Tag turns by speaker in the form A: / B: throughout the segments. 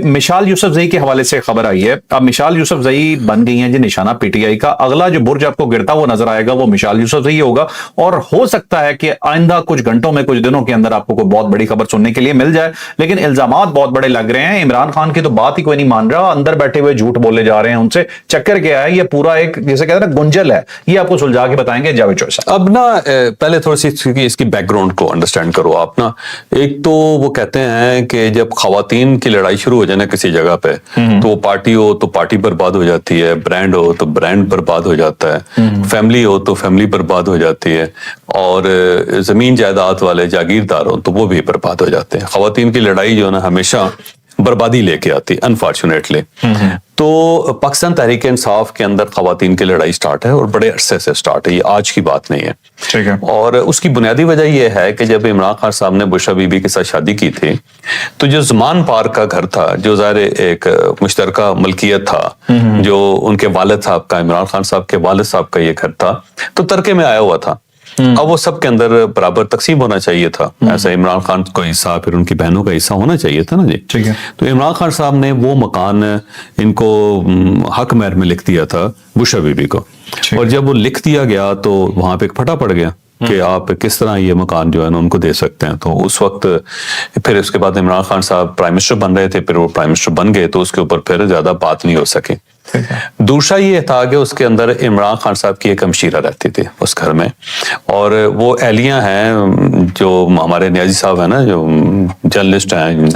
A: مشال یوسف زئی کے حوالے سے خبر آئی ہے. اب مشال یوسف زئی بن گئی ہیں جی نشانہ پی ٹی آئی کا. اگلا جو برج آپ کو گرتا ہوا نظر آئے گا وہ مشال یوسف زئی ہوگا, اور ہو سکتا ہے کہ آئندہ کچھ گھنٹوں میں کچھ دنوں کے اندر آپ کو کوئی بہت بڑی خبر سننے کے لیے مل جائے. لیکن الزامات بہت بڑے لگ رہے ہیں. عمران خان کی تو بات ہی کوئی نہیں مان رہا, اندر بیٹھے ہوئے جھوٹ بولے جا رہے ہیں. ان سے چکر کیا ہے, یہ پورا ایک جیسے کہتے ہیں نا گنجل ہے. یہ آپ کو سلجھا کے بتائیں گے جاوید چوہے صاحب.
B: اب نا پہلے تھوڑی سی اس کی بیک گراؤنڈ کو انڈرسٹینڈ کرو آپ نا. ایک تو وہ کہتے ہیں کہ جب خواتین کی لڑائی شروع ہو جائے نا کسی جگہ پہ, تو پارٹی ہو تو پارٹی برباد ہو جاتی ہے, برانڈ ہو تو برانڈ برباد ہو جاتا ہے, فیملی ہو تو فیملی برباد ہو جاتی ہے, اور زمین جائیداد والے جاگیردار ہو تو وہ بھی برباد ہو جاتے ہیں. خواتین کی لڑائی جو ہے نا ہمیشہ بربادی لے کے آتی انفارچونیٹلی. تو پاکستان تحریک انصاف کے اندر خواتین کی لڑائی سٹارٹ ہے, اور بڑے عرصے سے سٹارٹ ہے, یہ آج کی بات نہیں ہے.
A: ٹھیک ہے.
B: اور اس کی بنیادی وجہ یہ ہے کہ جب عمران خان صاحب نے بشرا بی بی کے ساتھ شادی کی تھی, تو جو زمان پارک کا گھر تھا, جو ظاہر ایک مشترکہ ملکیت تھا, جو ان کے والد صاحب کا, عمران خان صاحب کے والد صاحب کا یہ گھر تھا, تو ترکے میں آیا ہوا تھا. اب وہ سب کے اندر برابر تقسیم ہونا چاہیے تھا. ایسا عمران خان کو حصہ, پھر ان کی بہنوں کا حصہ ہونا چاہیے تھا نا جی.
A: ٹھیک ہے.
B: تو عمران خان صاحب نے وہ مکان ان کو حق مہر میں لکھ دیا تھا بشرا بی بی کو, اور جب وہ لکھ دیا گیا تو وہاں پہ ایک پھٹا پڑ گیا کہ آپ کس طرح یہ مکان جو ہے نا ان کو دے سکتے ہیں. تو اس وقت پھر اس کے بعد عمران خان صاحب پرائم منسٹر بن رہے تھے, پھر وہ پرائم منسٹر بن گئے, تو اس کے اوپر پھر زیادہ بات نہیں ہو سکی. دوسرا یہ تھا کہ اس کے اندر عمران خان صاحب کی ایک ہمشیرہ رہتی تھی اس گھر میں, اور وہ اہلیہ ہیں جو ہمارے نیازی صاحب ہیں نا, جو جرنلسٹ ہیں,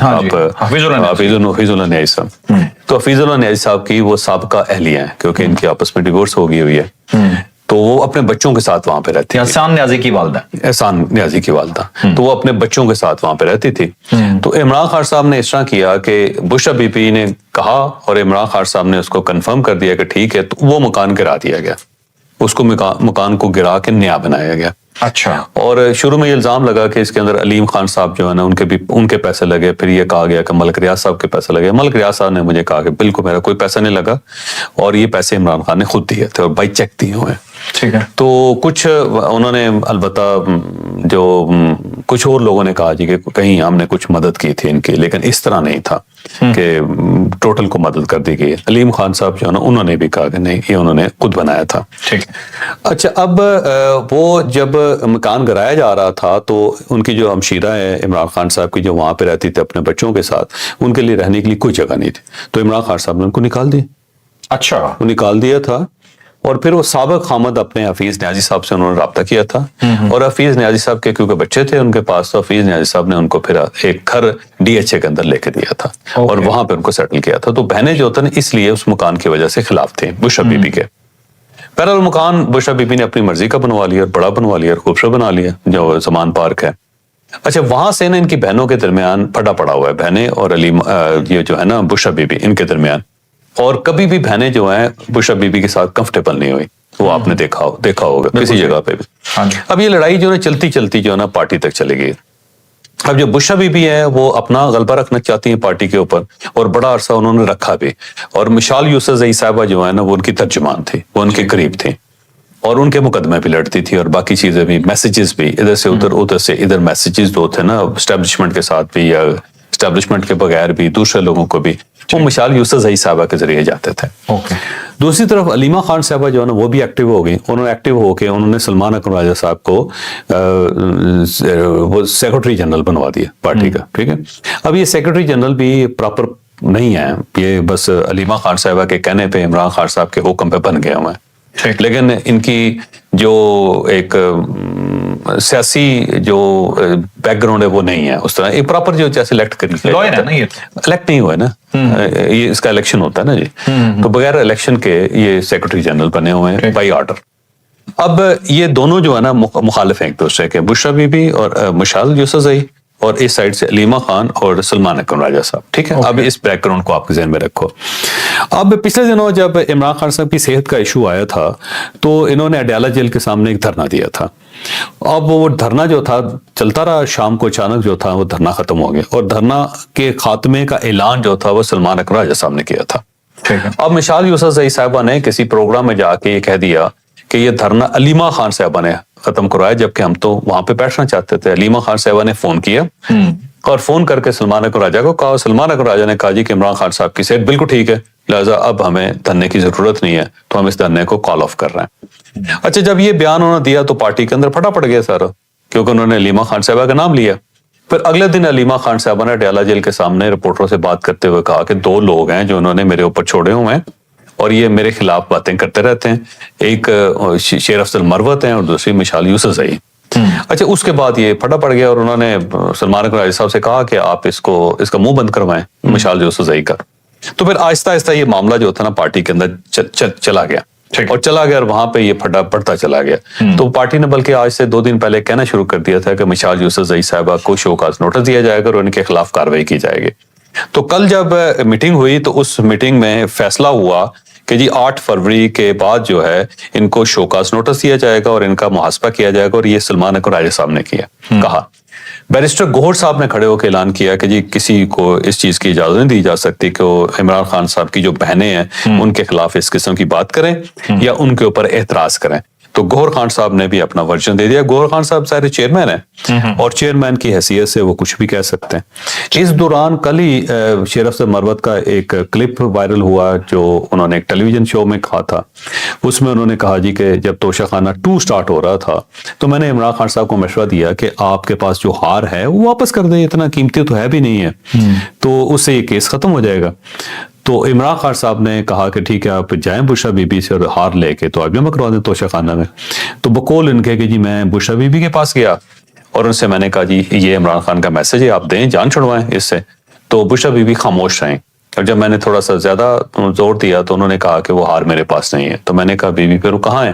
B: حفیظ اللہ نیازی صاحب. تو حفیظ اللہ نیازی صاحب کی وہ سابقہ اہلیہ ہیں, کیونکہ ان کی آپس میں ڈیورس ہو گئی ہوئی ہے. تو وہ اپنے بچوں کے ساتھ وہاں پہ رہتی,
A: احسان نیازی کی والدہ,
B: احسان نیازی کی والدہ, تو وہ اپنے بچوں کے ساتھ وہاں پہ رہتی تھی. تو عمران خان صاحب نے اس طرح کیا کہ بشرا بی بی نے کہا, اور عمران خان صاحب نے اس کو کنفرم کر دیا کہ ٹھیک ہے, تو وہ مکان گرا دیا گیا, اس کو مکان کو گرا کے نیا بنایا گیا.
A: اچھا.
B: اور شروع میں یہ الزام لگا کہ اس کے اندر علیم خان صاحب جو ہے نا ان کے پیسے لگے. پھر یہ کہا گیا کہ ملک ریاض صاحب کے پیسے لگے. ملک ریاض صاحب نے مجھے کہا کہ بالکل میرا کوئی پیسہ نہیں لگا, اور یہ پیسے عمران خان نے خود دیے تھے, اور بائی چیک دیے ہوئے.
A: ٹھیک ہے.
B: تو کچھ انہوں نے البتہ جو کچھ اور لوگوں نے کہا جی کہ کہیں ہم نے کچھ مدد کی تھی ان کی, لیکن اس طرح نہیں تھا کہ ٹوٹل کو مدد کر دی گئی. علیم خان صاحب جو ہے نا انہوں نے بھی کہا کہ نہیں, یہ انہوں نے خود بنایا تھا.
A: ٹھیک.
B: اچھا, اب وہ جب مکان گرایا جا رہا تھا تو ان کی جو ہمشیرہ ہے عمران خان صاحب کی, جو وہاں پہ رہتی تھی اپنے بچوں کے ساتھ, ان کے لیے رہنے کے لیے کوئی جگہ نہیں تھی. تو عمران خان صاحب نے ان کو نکال دیا.
A: اچھا.
B: وہ نکال دیا تھا, اور پھر وہ سابق خامد اپنے حفیظ نیازی صاحب سے انہوں نے رابطہ کیا تھا, اور حفیظ نیازی صاحب کے کیونکہ بچے تھے ان کے پاس, تو حفیظ نیازی صاحب نے ان کو پھر ایک گھر ڈی ایچ اے کے اندر لے کے دیا تھا, اور وہاں پہ ان کو سیٹل کیا تھا. تو بہنیں جو ہوتا نا اس لیے اس مکان کی وجہ سے خلاف تھیں بشرا بی بی کے. پہلا مکان بشرا بی بی نے اپنی مرضی کا بنوا لیا, اور بڑا بنوا لیا, اور خوبصورت بنا لیا, جو زمان پارک ہے. اچھا, وہاں سے نا ان کی بہنوں کے درمیان پھٹا پڑا ہوا ہے, بہنیں اور علیم یہ جو ہے نا بشرا بی بی, ان کے درمیان. اور کبھی بھی بہنیں جو ہیں بشرا بی بی کے ساتھ کمفرٹیبل نہیں ہوئی, وہ آپ نے دیکھا ہوگا کسی جگہ پہ بھی. اب یہ لڑائی جو ہے چلتی چلتی جو ہے نا پارٹی تک چلے گئی. اب جو بشرا بی بی ہے وہ اپنا غلبہ رکھنا چاہتی ہیں پارٹی کے اوپر, اور بڑا عرصہ انہوں نے رکھا بھی. اور مشال یوسف زئی صاحبہ جو ہے نا وہ ان کی ترجمان تھی, وہ ان کے قریب تھی, اور ان کے مقدمے بھی لڑتی تھی, اور باقی چیزیں بھی, میسیجز بھی ادھر سے ادھر, ادھر سے ادھر میسیجز جو تھے نا اسٹیبلشمنٹ کے ساتھ بھی یا اسٹیبلشمنٹ کے بغیر بھی دوسرے لوگوں کو بھی, وہ مشال یوسف زئی صاحبہ کے ذریعے جاتے تھے. دوسری طرف علیمہ خان صاحبہ جو ہے نا وہ بھی ایکٹیو ہو گئی. انہوں نے ایکٹیو ہو کے انہوں نے سلمان اکرم راجہ صاحب کو وہ سیکرٹری جنرل بنوا دیا پارٹی کا. ٹھیک ہے. اب یہ سیکرٹری جنرل بھی پراپر نہیں ہے, یہ بس علیمہ خان صاحبہ کے کہنے پہ عمران خان صاحب کے حکم پہ بن گیا ہوا ہے. لیکن ان کی جو ایک سیاسی جو بیک گراؤنڈ ہے وہ نہیں ہے اس طرح. ایک پراپر جو جیسے الیکٹ نہیں ہوا ہے نا, یہ اس کا الیکشن ہوتا ہے نا جی, تو بغیر الیکشن کے یہ سیکرٹری جنرل بنے ہوئے ہیں بائی آرڈر. اب یہ دونوں جو ہے نا مخالف ہیں ایک دوسرے کے, بشرا بی بی اور مشال یوسف زئی, اور اس سائڈ سے علیمہ خان اور سلمان اکرم راجہ صاحب. ٹھیک ہے. اب اس بیک گراؤنڈ کو آپ کے ذہن میں رکھو. اب پچھلے دنوں جب عمران خان صاحب کی صحت کا ایشو آیا تھا تو انہوں نے اڈیالہ جیل کے سامنے ایک دھرنا دیا تھا. اب وہ دھرنا جو تھا چلتا رہا, شام کو اچانک جو تھا وہ دھرنا ختم ہو گیا, اور دھرنا کے خاتمے کا اعلان جو تھا وہ سلمان اکرم راجہ صاحب نے کیا تھا. اب مشال یوسف زئی صاحبہ نے کسی پروگرام میں جا کے یہ کہہ دیا کہ یہ دھرنا علیمہ خان صاحبہ نے ختم کروایا, جبکہ ہم تو وہاں پہ بیٹھنا چاہتے تھے. علیمہ خان صاحبہ نے فون کیا اور فون کر کے سلمان اکبر راجہ کو کہا. سلمان اکبر راجہ نے کہا جی کہ عمران خان صاحب کی صحت بالکل ٹھیک ہے, لہٰذا اب ہمیں دھرنے کی ضرورت نہیں ہے, تو ہم اس دھرنے کو کال آف کر رہے ہیں. اچھا, جب یہ بیان انہوں نے دیا تو پارٹی کے اندر پھٹا پڑ گیا سارا, کیونکہ انہوں نے علیمہ خان صاحبہ کا نام لیا. پھر اگلے دن علیمہ خان صاحبہ نے اڈیالہ جیل کے سامنے رپورٹروں سے بات کرتے ہوئے کہا کہ 2 لوگ ہیں جو انہوں نے میرے اوپر چھوڑے ہوئے ہیں اور یہ میرے خلاف باتیں کرتے رہتے ہیں, ایک شیر افضل مروت ہیں اور دوسری مشال یوسف زئی. اچھا, اس کے بعد یہ پھٹا پڑ گیا اور انہوں نے سلمان اکبر راجہ صاحب سے کہا کہ آپ اس کا منہ بند کروائیں مشال یوسف زئی کا. تو پھر آہستہ آہستہ یہ معاملہ جو تھا نا پارٹی کے اندر چلا گیا اور چلا گیا, اور وہاں پہ یہ پھٹا پڑتا چلا گیا. تو پارٹی نے بلکہ آج سے 2 دن پہلے کہنا شروع کر دیا تھا کہ مشال یوسف زئی صاحبہ کو شو کاز نوٹس دیا جائے گا اور ان کے خلاف کارروائی کی جائے گی. تو کل جب میٹنگ ہوئی تو اس میٹنگ میں فیصلہ ہوا کہ جی 8 فروری کے بعد جو ہے ان کو شوکاز نوٹس دیا جائے گا اور ان کا محاسبہ کیا جائے گا, اور یہ سلمان اکبر راجہ صاحب نے کہا. بیرسٹر گوہر صاحب نے کھڑے ہو کے اعلان کیا کہ جی کسی کو اس چیز کی اجازت نہیں دی جا سکتی کہ وہ عمران خان صاحب کی جو بہنیں ہیں ان کے خلاف اس قسم کی بات کریں یا ان کے اوپر اعتراض کریں. تو گوہر خان صاحب نے بھی اپنا ورژن دے دیا. گوہر خان صاحب سارے چیئرمین ہیں اور چیئرمین کی حیثیت سے وہ کچھ بھی کہہ سکتے ہیں. اس دوران کل ہی شیر افضل مروت کا ایک کلپ وائرل ہوا جو انہوں نے ایک ٹیلی ویژن شو میں کہا تھا. اس میں انہوں نے کہا جی کہ جب توشہ خانہ 2 سٹارٹ ہو رہا تھا تو میں نے عمران خان صاحب کو مشورہ دیا کہ آپ کے پاس جو ہار ہے وہ واپس کر دیں, اتنا قیمتی تو ہے بھی نہیں ہے, تو اس سے یہ کیس ختم ہو جائے گا. تو عمران خان صاحب نے کہا کہ ٹھیک ہے آپ جائیں بشرا بی بی سے اور ہار لے کے تو آپ جمع کروا دیں توشہ خانہ میں. تو بقول ان کے کہ جی میں بشرا بی بی کے پاس گیا اور ان سے میں نے کہا جی یہ عمران خان کا میسج ہے, آپ دیں, جان چھڑوائیں اس سے. تو بشرا بی بی خاموش رہیں, اور جب میں نے تھوڑا سا زیادہ زور دیا تو انہوں نے کہا کہ وہ ہار میرے پاس نہیں ہے. تو میں نے کہا بی بی پھر وہ کہاں ہے؟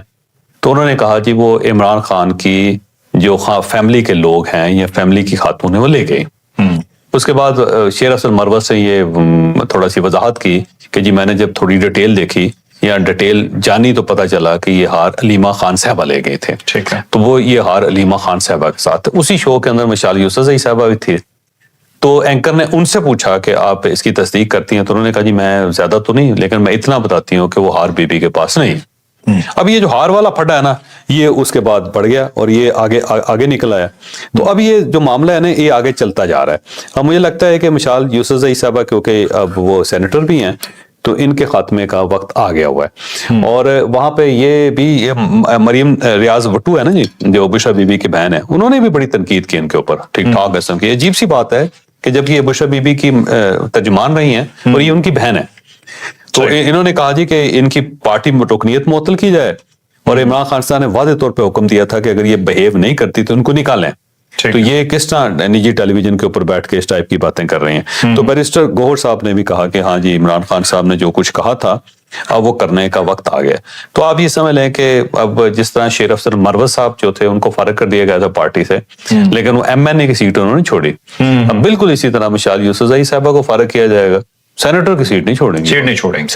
B: تو انہوں نے کہا جی وہ عمران خان کی جو فیملی کے لوگ ہیں یا فیملی کی خاتون ہے وہ لے گئی. اس کے بعد شیر افضل مروت سے یہ تھوڑا سی وضاحت کی کہ جی میں نے جب تھوڑی ڈیٹیل دیکھی یا ڈیٹیل جانی تو پتہ چلا کہ یہ ہار علیمہ خان صاحبہ لے گئے تھے.
A: ٹھیک ہے,
B: تو وہ یہ ہار علیمہ خان صاحبہ کے ساتھ اسی شو کے اندر مشال یوسف زئی صاحبہ بھی تھی. تو اینکر نے ان سے پوچھا کہ آپ اس کی تصدیق کرتی ہیں؟ تو انہوں نے کہا جی میں زیادہ تو نہیں, لیکن میں اتنا بتاتی ہوں کہ وہ ہار بی بی کے پاس نہیں. اب یہ جو ہار والا پھٹا ہے نا یہ اس کے بعد بڑھ گیا اور یہ آگے نکل آیا. تو اب یہ جو معاملہ ہے نا یہ آگے چلتا جا رہا ہے. اب مجھے لگتا ہے کہ مشال یوسف زئی صاحبہ کیونکہ اب وہ سینیٹر بھی ہیں تو ان کے خاتمے کا وقت آ گیا ہوا ہے. اور وہاں پہ یہ مریم ریاض وٹو ہے نا جی جو بشرا بی بی کی بہن ہے, انہوں نے بھی بڑی تنقید کی ان کے اوپر ٹھیک ٹھاک قسم کی. عجیب سی بات ہے کہ جب یہ بشرا بی بی کی ترجمان رہی ہیں اور یہ ان کی بہن ہے, تو انہوں نے کہا جی کہ ان کی پارٹی میں رکنیت معطل کی جائے, اور عمران خان صاحب نے واضح طور پہ حکم دیا تھا کہ اگر یہ بہیو نہیں کرتی تو ان کو نکالیں. تو یہ کس طرح نجی ٹیلی ویژن کے اوپر بیٹھ کے اس ٹائپ کی باتیں کر رہے ہیں. تو بیرسٹر گوہر صاحب نے بھی کہا کہ ہاں جی عمران خان صاحب نے جو کچھ کہا تھا اب وہ کرنے کا وقت آ گیا. تو آپ یہ سمجھ لیں کہ اب جس طرح شیر افضل مروت صاحب جو تھے ان کو فارغ کر دیا گیا تھا پارٹی سے, لیکن وہ ایم این اے کی سیٹ انہوں نے چھوڑی. اب بالکل اسی طرح مشال یوسف زئی صاحبہ کو فارغ کیا جائے گا, سینیٹر کی سیٹ نہیں چھوڑیں گے,
A: سیٹ نہیں چھوڑیں گے.